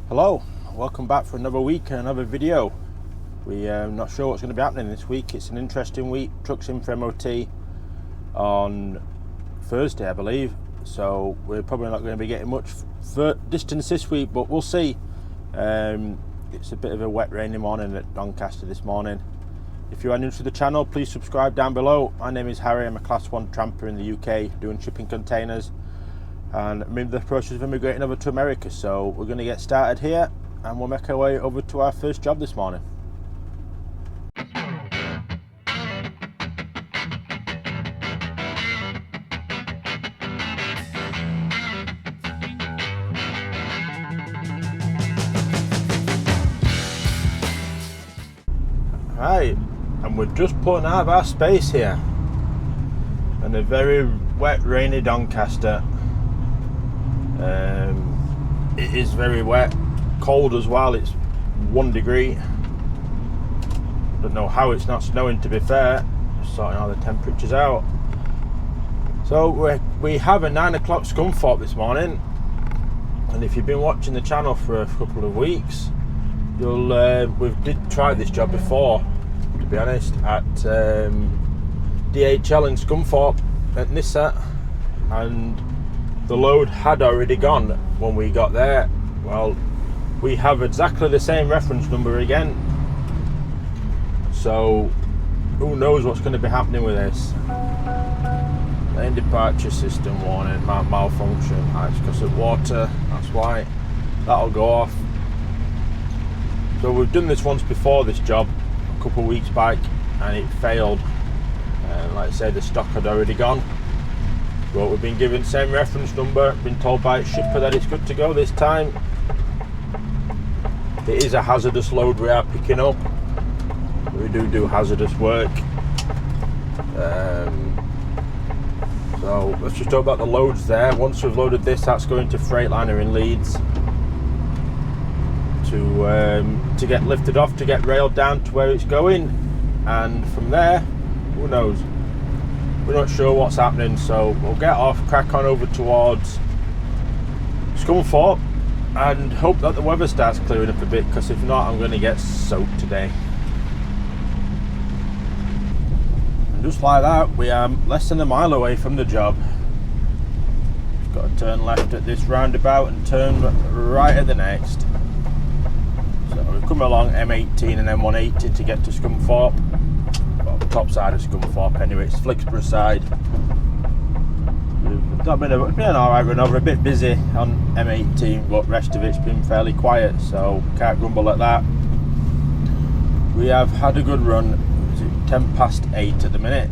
Hello, welcome back for another week and another video. We're not sure what's going to be happening this week. It's an interesting week. Truck's in for MOT on Thursday, I believe, so we're probably not going to be getting much distance this week, but we'll see. It's a bit of a wet rainy morning at Doncaster this morning. If you are new to the channel, please subscribe down below. My name is Harry. I'm a class 1 tramper in the UK doing shipping containers, and I'm in the process of immigrating over to America, so we're going to get started here and we'll make our way over to our first job this morning. Right, and we're just putting out of our space here in a very wet, rainy Doncaster. It is very wet, cold as well. It's 1 degree. Don't know how it's not snowing, to be fair. Just sorting all the temperatures out. So we have a 9 o'clock scunthorpe this morning, and if you've been watching the channel for a couple of weeks, we did try this job before, to be honest, at DHL in Scunthorpe at Nissa, and the load had already gone when we got there. Well, we have exactly the same reference number again, so who knows what's going to be happening with this. Lane departure system warning, malfunction. It's because of water, that's why. That'll go off. So we've done this once before, this job, a couple of weeks back, and it failed. Like I said, the stock had already gone. But we've been given the same reference number, been told by its shipper that it's good to go this time. It is a hazardous load we are picking up. We do hazardous work. So let's just talk about the loads there. Once we've loaded this, that's going to Freightliner in Leeds to get lifted off, to get railed down to where it's going, and from there, who knows? We're not sure what's happening, so we'll get off, crack on over towards Scunthorpe, and hope that the weather starts clearing up a bit, because if not, I'm going to get soaked today. And just like that, we are less than a mile away from the job. Just got to turn left at this roundabout and turn right at the next. So we've come along M18 and M180 to get to Scunthorpe. Well, the top side of Scunthorpe anyway, it's Flixborough side. It's been an alright run over, a bit busy on M18, but rest of it's been fairly quiet, so can't grumble at that. We have had a good run. Is it 10 past 8 at the minute?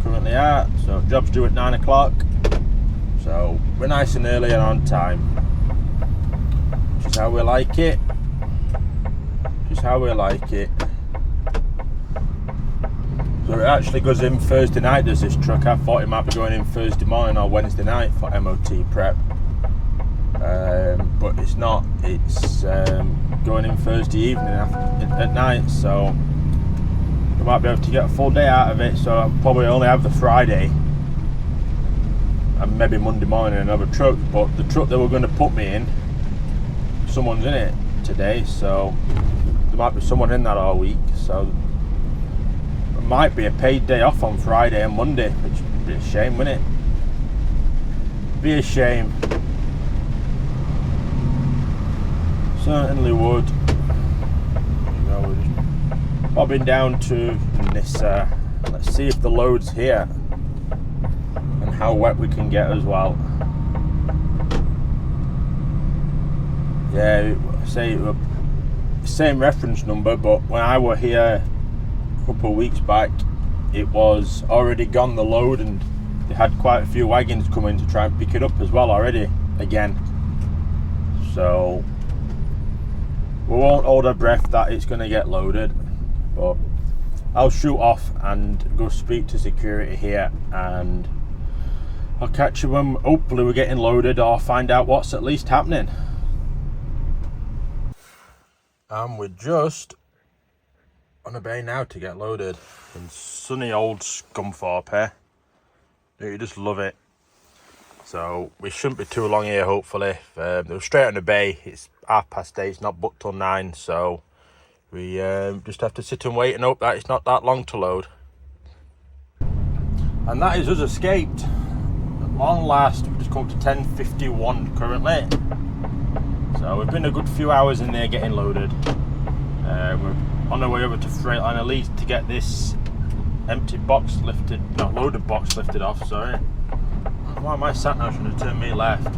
Currently are, so job's due at 9 o'clock. So we're nice and early and on time. Which is how we like it. Just how we like it. So it actually goes in Thursday night, does this truck. I thought it might be going in Thursday morning or Wednesday night for MOT prep, but it's not. It's going in Thursday evening at night, so we might be able to get a full day out of it. So I'll probably only have the Friday and maybe Monday morning another truck, but the truck that we're going to put me in, someone's in it today, so there might be someone in that all week, so it might be a paid day off on Friday and Monday, which would be a shame, wouldn't it? Be a shame. Certainly would. You know, we're just bobbing down to Nissa. Let's see if the load's here and how wet we can get as well. Yeah, say same reference number, but when I were here a couple of weeks back, it was already gone, the load, and they had quite a few wagons coming to try and pick it up as well already again. So we won't hold our breath that it's going to get loaded, but I'll shoot off and go speak to security here, and I'll catch you when hopefully we're getting loaded, or find out what's at least happening. And we're just on a bay now to get loaded in sunny old Scunthorpe here. You just love it. So we shouldn't be too long here, hopefully. They're straight on the bay. It's 8:30. It's not booked till 9, so we just have to sit and wait and hope that it's not that long to load. And that is us escaped. At long last, we've just come to 10:51 currently. So we've been a good few hours in there getting loaded. We're on our way over to Freightliner Leeds to get this loaded box lifted off, sorry. Why am I sat now? Should have turned me left.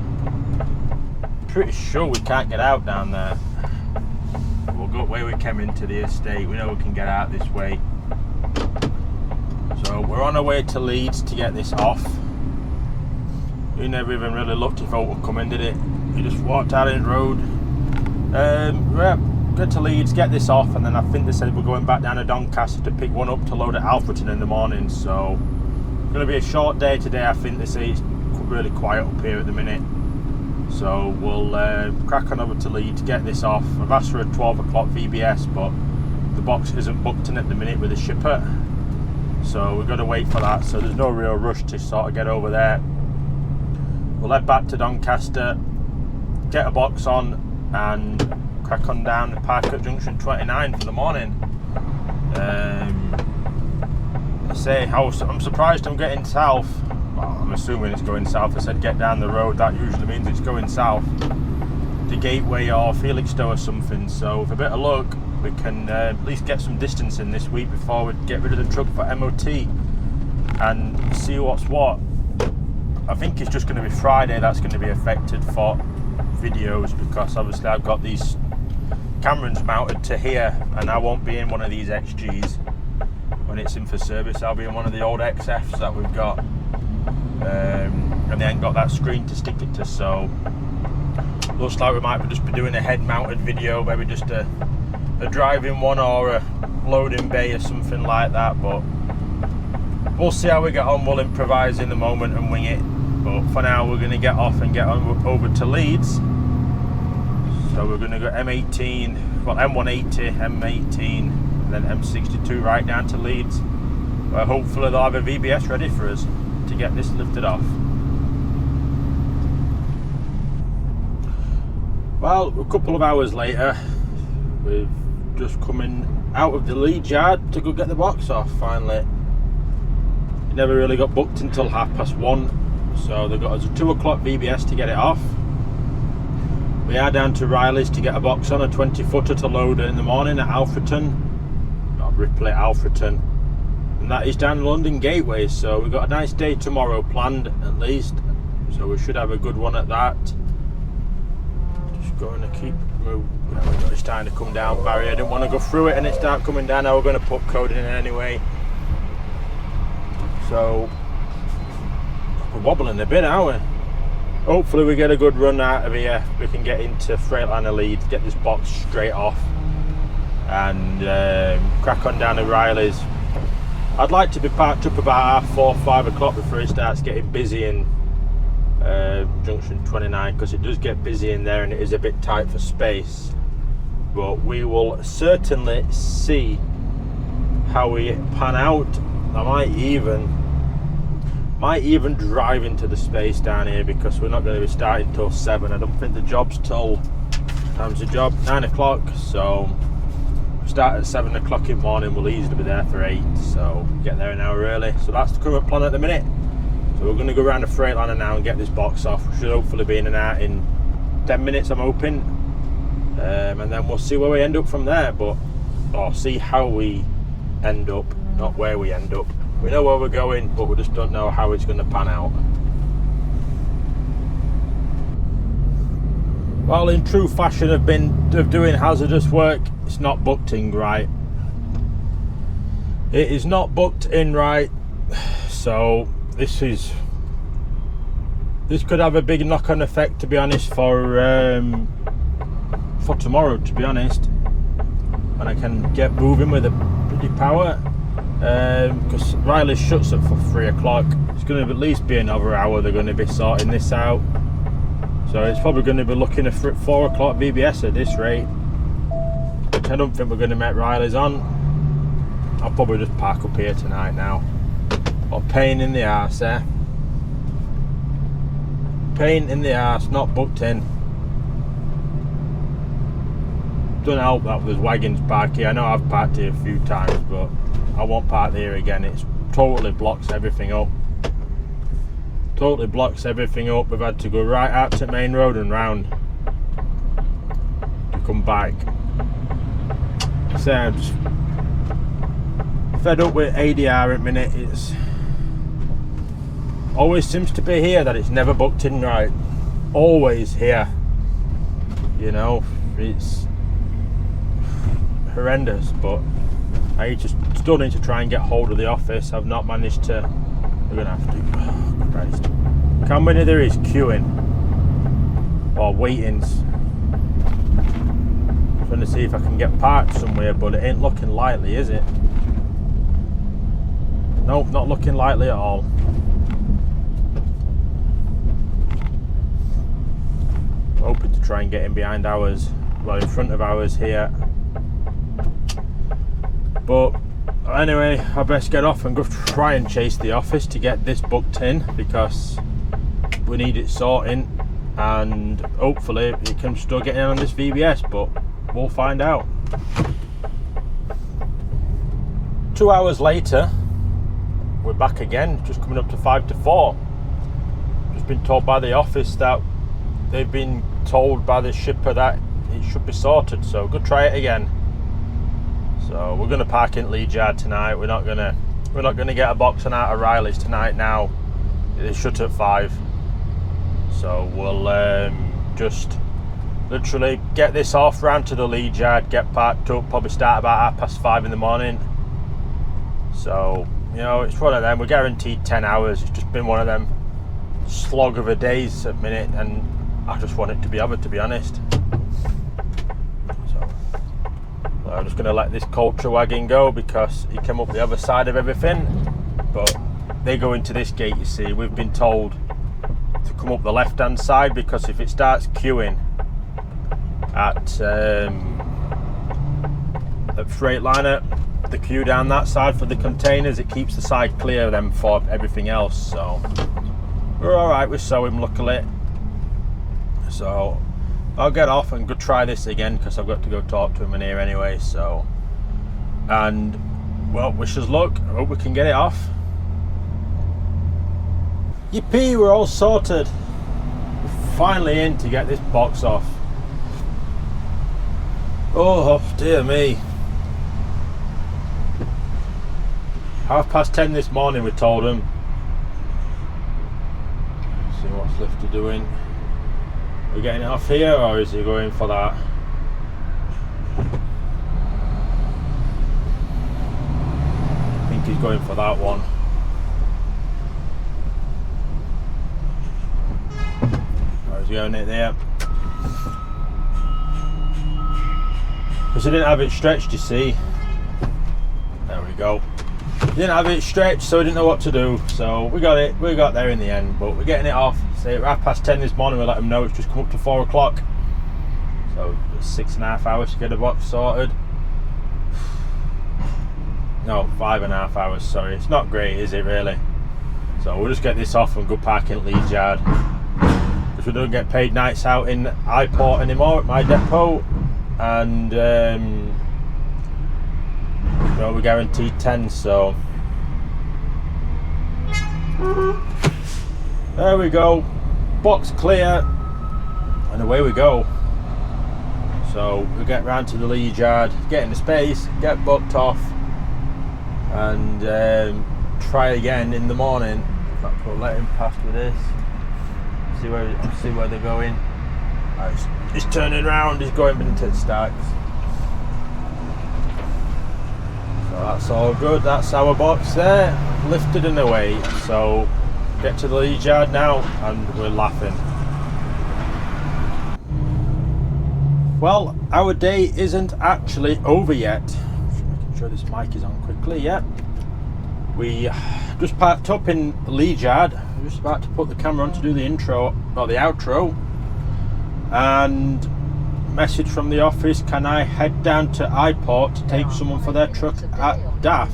Pretty sure we can't get out down there. We'll go where we came into the estate. We know we can get out this way. So we're on our way to Leeds to get this off. We never even really looked if out would come in, did it? We just walked out in the road. Get to Leeds, get this off, and then I think they said we're going back down to Doncaster to pick one up to load at Alfreton in the morning. So it's going to be a short day today. I think they say it's really quiet up here at the minute. So we'll crack on over to Leeds, get this off. I've asked for a 12 o'clock VBS, but the box isn't booked in at the minute with the shipper. So we've got to wait for that. So there's no real rush to sort of get over there. We'll head back to Doncaster, get a box on, and crack on down to park at junction 29 for the morning. I'm surprised I'm getting south. Well, I'm assuming it's going south. I said get down the road, that usually means it's going south to Gateway or Felixstowe or something. So with a bit of luck we can at least get some distance in this week before we get rid of the truck for MOT and see what's what. I think it's just going to be Friday that's going to be affected for videos, because obviously I've got these Camerons mounted to here and I won't be in one of these XGs when it's in for service. I'll be in one of the old XFs that we've got, and they ain't got that screen to stick it to, so looks like we might just be doing a head mounted video, maybe just a driving one or a loading bay or something like that, but we'll see how we get on. We'll improvise in the moment and wing it, but for now we're going to get off and get on over to Leeds. So we're going to go M180, M18 and then M62 right down to Leeds, where hopefully they'll have a VBS ready for us to get this lifted off. Well, a couple of hours later, we've just coming out of the Leeds yard to go get the box off finally. It never really got booked until 1:30, so they got us a 2 o'clock VBS to get it off. We are down to Riley's to get a box on, a 20-footer to load in the morning at Alfreton, not Ripley, Alfreton, and that is down London Gateway. So we've got a nice day tomorrow planned at least, so we should have a good one at that. Just going to keep moving. It's starting to come down barrier. I didn't want to go through it and it start coming down. Now we're going to put code in anyway. So we're wobbling a bit, aren't we? Hopefully we get a good run out of here. We can get into Freightliner Leeds, get this box straight off, and crack on down to Riley's. I'd like to be parked up about 4, 5 o'clock before it starts getting busy in junction 29, because it does get busy in there and it is a bit tight for space. But we will certainly see how we pan out. I might even drive into the space down here, because we're not going to be starting till 7. I don't think the job's till, time's the job, 9 o'clock, so we start at 7 o'clock in the morning. We'll easily be there for 8, so get there an hour early. So that's the current plan at the minute. So we're going to go around the Freightliner now and get this box off. We should hopefully be in and out in 10 minutes, I'm hoping, and then we'll see where we end up from there, or see how we end up, not where we end up. We know where we're going, but we just don't know how it's going to pan out. Well, in true fashion of doing hazardous work, it's not booked in right. It is not booked in right, so this could have a big knock-on effect, to be honest, for tomorrow, to be honest, when I can get moving with a pretty power. Because Riley shuts up for 3 o'clock. It's going to at least be another hour. They're going to be sorting this out, so it's probably going to be looking at 4 o'clock VBS at this rate, which I don't think we're going to make Riley's on. I'll probably just park up here tonight now. What pain in the arse, eh? Pain in the arse, not booked in. Doesn't help that there's wagons parked here. I know I've parked here a few times, but I won't park here again. It's totally blocks everything up. Totally blocks everything up. We've had to go right out to main road and round to come back. So I'm just fed up with ADR at the minute. It's always seems to be here that it's never booked in right. Always here. You know, it's horrendous, but I just still need to try and get hold of the office. I've not managed to. We're gonna have to. Oh, Christ. How many there is queuing or waitings? Trying to see if I can get parked somewhere, but it ain't looking likely, is it? Nope, not looking likely at all. Hoping to try and get in behind ours, well, in front of ours here. But anyway, I best get off and go try and chase the office to get this booked in, because we need it sorting, and hopefully it can still get in on this VBS, but we'll find out. 2 hours later, we're back again, just coming up to 5 to 4. Just been told by the office that they've been told by the shipper that it should be sorted, so go try it again. So we're going to park in Leeds Yard tonight. We're not gonna get a box on out of Riley's tonight now. They shut at 5, so we'll just literally get this off, round to the Leeds Yard, get parked up, probably start about 5:30 in the morning. So, you know, it's one of them. We're guaranteed 10 hours. It's just been one of them slog of a days at minute, and I just want it to be over, to be honest. So I'm just going to let this culture wagon go, because he came up the other side of everything. But they go into this gate, you see. We've been told to come up the left hand side, because if it starts queuing at Freightliner, the queue down that side for the containers, it keeps the side clear of them for everything else. So we're alright, we saw him luckily. So I'll get off and go try this again, because I've got to go talk to him in here anyway. So, and well, wish us luck. I hope we can get it off. Yippee, we're all sorted. We're finally in to get this box off. Oh dear me. 10:30 this morning we told him. See what's left to doing. We're getting it off here, or is he going for that? I think he's going for that one. Or is he going it there? Because he didn't have it stretched, you see. There we go. He didn't have it stretched, so he didn't know what to do. So we got it. We got there in the end, but we're getting it off. Say at 10:30 this morning, we let him know it's just come up to 4 o'clock. So it's 6.5 hours to get the box sorted. No, 5.5 hours. Sorry, it's not great, is it really? So we'll just get this off and go park in Leeds Yard, because we don't get paid nights out in iPort anymore at my depot, and well, we're guaranteed 10. So there we go, box clear, and away we go. So we get round to the Leeds Yard, get in the space, get booked off, and try again in the morning. In fact, we'll let him pass with this. See where they're going. Right, he's turning round. He's going into the stacks. So that's all good. That's our box there, lifted and away. So get to the Leeds Yard now, and we're laughing. Well, our day isn't actually over yet. Just making sure this mic is on quickly. Yep. We just parked up in Leeds Yard. We're just about to put the camera on to do the intro, or the outro. And message from the office, can I head down to iPort to take someone for their truck at DAF?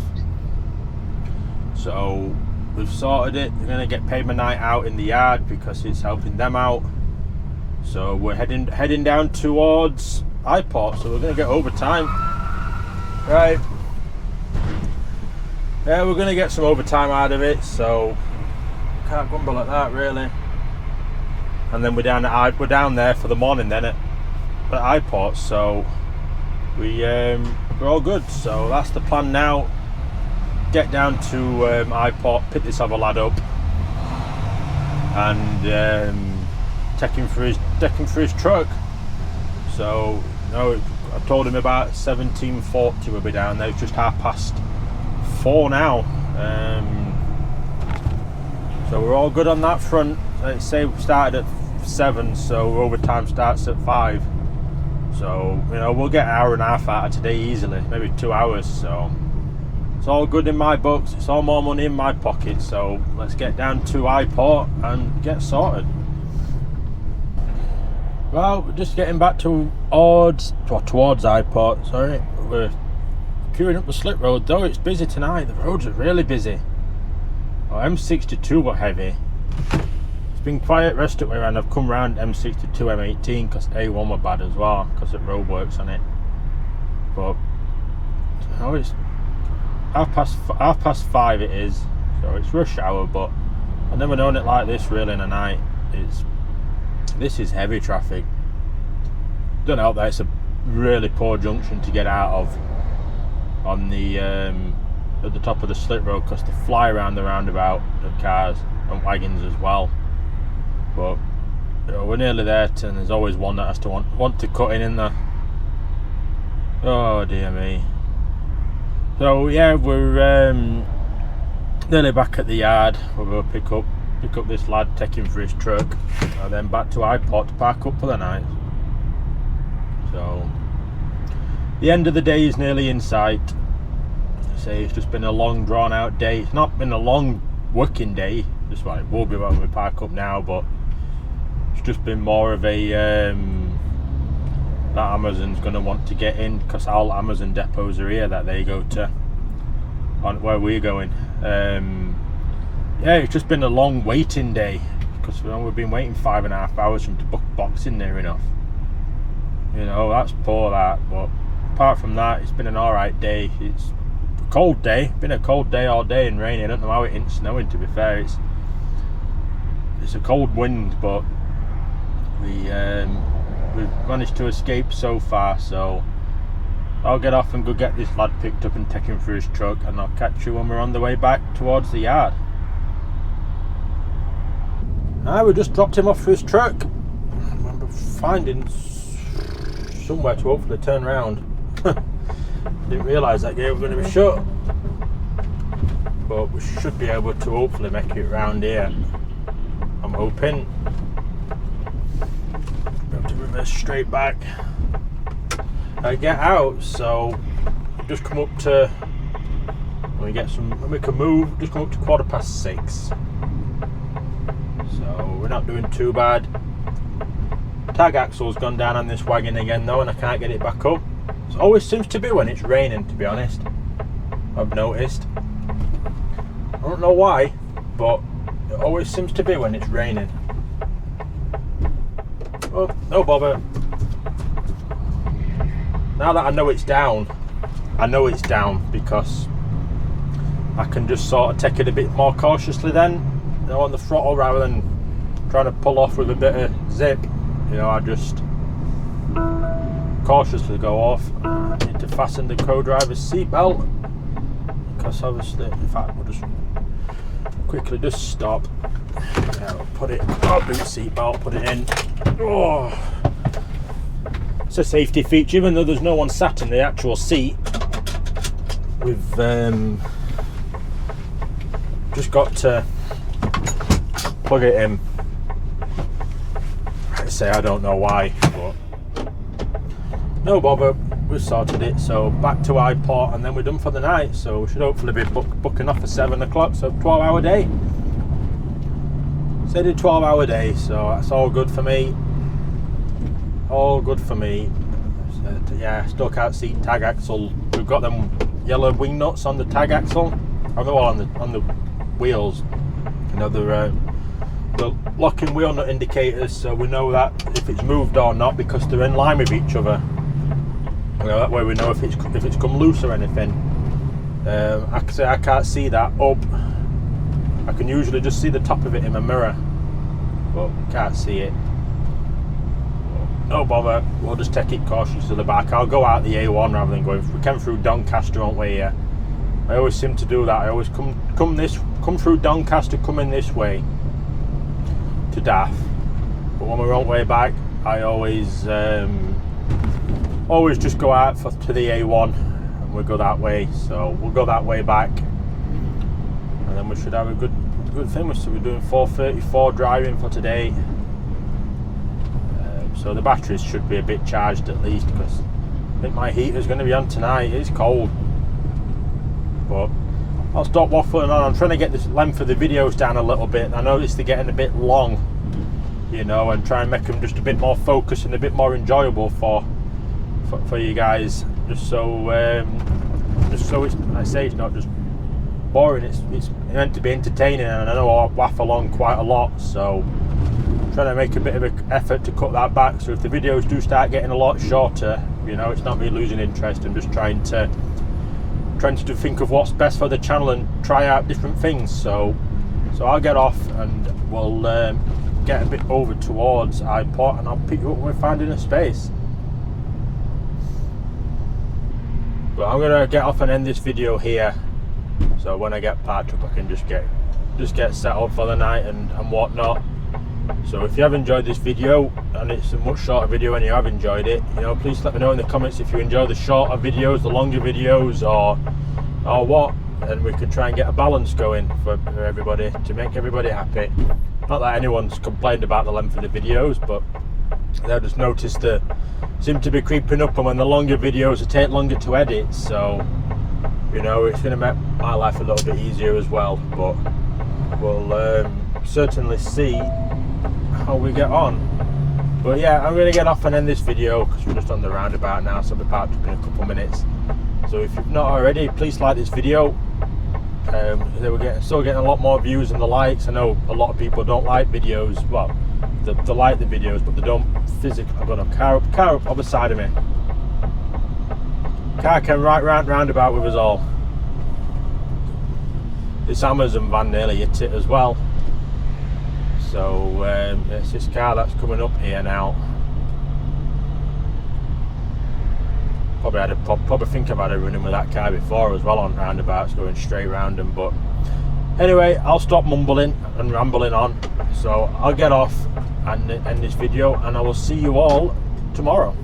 So we've sorted it. They're going to get paid my night out in the yard because it's helping them out. So we're heading down towards iPort, so we're going to get overtime. Right. Yeah, we're going to get some overtime out of it, so can't grumble at that really. And then we're down there for the morning then at iPort, so we're all good. So that's the plan now. Get down to iPort, pick this other lad up, and take him for his truck. So I told him about 17:40 we'll be down there. It's just 4:30 now. So we're all good on that front. Let's say we started at 7, so overtime starts at 5. So we'll get an hour and a half out of today easily, maybe 2 hours. So it's all good in my books. It's all more money in my pocket. So let's get down to iPort and get sorted. Well, we're just getting back towards iPort. Sorry, we're queuing up the slip road though. It's busy tonight. The roads are really busy. Oh, M62 were heavy. It's been quiet rest of the way around. I've come round M62, M18 because A1 were bad as well because of roadworks on it. But it's half past 5 it is, so it's rush hour. But I've never known it like this really in a night. This is heavy traffic. Don't help that it's a really poor junction to get out of on the at the top of the slip road because they fly around the roundabout, the cars and wagons as well. But we're nearly there, and there's always one that has to want to cut in there. Oh dear me. So yeah, we're nearly back at the yard. We'll go pick up this lad, take him for his truck, and then back to iPort to park up for the night. So the end of the day is nearly in sight. Say it's just been a long drawn out day. It's not been a long working day, just like it will be when we park up now, but it's just been more of a that Amazon's going to want to get in because all Amazon depots are here that they go to on where we're going. Yeah, it's just been a long waiting day because we've been waiting 5.5 hours for them to book boxing near enough. That's poor that, but apart from that, it's been an alright day. It's a cold day, been a cold day all day and rainy. I don't know how it ain't snowing, to be fair. It's a cold wind, but we've managed to escape so far, so I'll get off and go get this lad picked up and take him for his truck, and I'll catch you when we're on the way back towards the yard. We just dropped him off for his truck. I remember finding somewhere to hopefully turn around. Didn't realise that gate was going to be shut, but we should be able to hopefully make it round here. I'm hoping. We have to reverse straight back. I get out, so just come up to when we can move. Just come up to 6:15. So we're not doing too bad. Tag axle's gone down on this wagon again though, and I can't get it back up. It always seems to be when it's raining, to be honest. I've noticed. I don't know why, but it always seems to be when it's raining. Oh, no bother. Now that I know it's down because I can just sort of take it a bit more cautiously then, on the throttle rather than trying to pull off with a bit of zip. I just cautiously go off. I need to fasten the co-driver's seatbelt because obviously, in fact, we'll just quickly just stop. We'll put it, boot seatbelt, put it in. Oh, it's a safety feature, even though there's no one sat in the actual seat. We've just got to plug it in. I don't know why, but no bother, we've sorted it. So back to iPort and then we're done for the night, so we should hopefully be booking off for 7 o'clock, so 12-hour day. Said a 12-hour day, so that's all good for me. So, yeah, still can't see tag axle. We've got them yellow wing nuts on the tag axle, on the wheels. The locking wheel nut indicators, so we know that if it's moved or not because they're in line with each other. You know, that way we know if it's come loose or anything. I can say I can't see that up. I can usually just see the top of it in my mirror, but can't see it. No bother, we'll just take it cautious to the back. I'll go out the A1 rather than going. We came through Doncaster, won't we? Yeah. I always seem to do that. I always come through Doncaster, come in this way to Daff. But when we're on way back, I always just go out to the A1 and we'll go that way. So we'll go that way back, and then we should have a good thing. So we're doing 434 driving for today. So the batteries should be a bit charged at least, because I think my heater's going to be on tonight. It's cold. But I'll stop waffling on. I'm trying to get the length of the videos down a little bit. I noticed they're getting a bit long, you know, and try and make them just a bit more focused and a bit more enjoyable for you guys. Just so it's, like I say, it's not just boring. It's meant to be entertaining, and I know I waffle on quite a lot, so I'm trying to make a bit of an effort to cut that back. So if the videos do start getting a lot shorter, you know, it's not me losing interest. I'm just trying to think of what's best for the channel and try out different things. So I'll get off and we'll get a bit over towards iPort, and I'll pick you up when we're finding a space. But I'm gonna get off and end this video here, so when I get parked up I can just get set up for the night and whatnot. So if you have enjoyed this video, and it's a much shorter video and you have enjoyed it, you know, please let me know in the comments if you enjoy the shorter videos, the longer videos, or what, and we can try and get a balance going for everybody, to make everybody happy. Not that anyone's complained about the length of the videos, but I just noticed that seem to be creeping up, and when the longer videos take longer to edit, so you know, it's going to make my life a little bit easier as well. But we'll certainly see how we get on. But yeah, I'm going to get off and end this video because we're just on the roundabout now, so I'll be parked up in a couple of minutes. So if you've not already, please like this video. We're still getting a lot more views than the likes. I know a lot of people don't like videos. Well, they like the videos, but they don't physically. I've got a car up other side of me. Car came right roundabout with us all. This Amazon van nearly hit it as well. So it's this car that's coming up here now. Probably think I've had a run-in with that car before as well on roundabouts, going straight round them. But anyway, I'll stop mumbling and rambling on. So I'll get off and end this video, and I will see you all tomorrow.